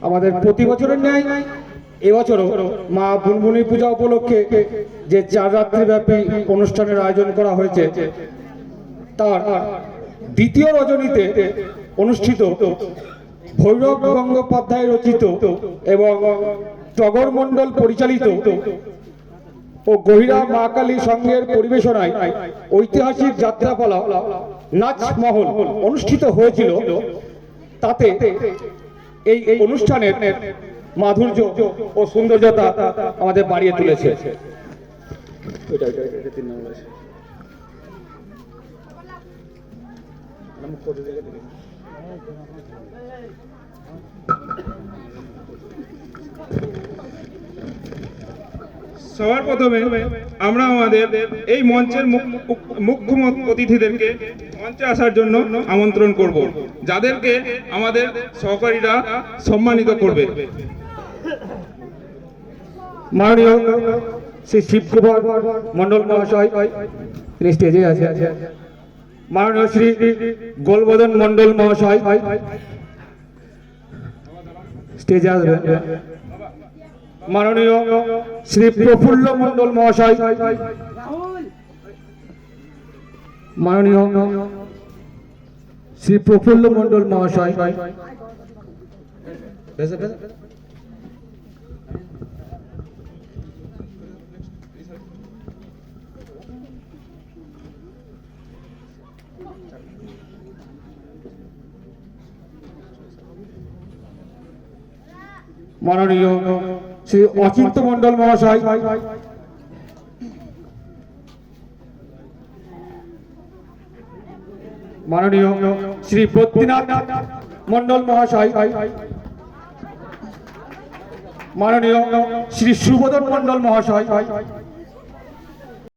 আমাদের প্রতি বছরের ন্যায় এবছরও মা বুনবুনি পূজা উপলক্ষে যে 4 রাত্রি ব্যাপী অনুষ্ঠানের আয়োজন করা হয়েছে, তার দ্বিতীয় রজনীতে অনুষ্ঠিত ভৈরব গঙ্গোপাধ্যায় রচিত এবং টগর মণ্ডল পরিচালিত ও গহিরা মা কালী সংঘের পরিবেশনায় ঐতিহাসিক যাত্রাপালা নাচ মহল অনুষ্ঠিত হয়েছিল। তাতে এই অনুষ্ঠানের মাধুর্য ও সৌন্দর্যতা আমাদের বাড়িয়ে তুলেছে। সবার প্রথমে আমরা আমাদের এই মঞ্চের মুখ্য অতিথিদেরকে মঞ্চে আসার জন্য আমন্ত্রণ করব, যাদেরকে আমাদের সহকারীরা সম্মানিত করবে। মাননীয় শ্রী শিবকুমার মণ্ডল মহাশয় তিনি স্টেজে আছে। মাননীয় শ্রী গোলবদন মণ্ডল মহাশয় স্টেজে আসবেন। মাননীয় শ্রী প্রফুল্ল মণ্ডল মহাশয়, মাননীয় শ্রী প্রফুল্ল মণ্ডল মহাশয়, মাননীয় শ্রী অচিন্ত মণ্ডল মহাশয়, মাননীয় শ্রী বদ্রীনাথ মণ্ডল মহাশয়, মাননীয় শ্রী সুবোধন মণ্ডল মহাশয়,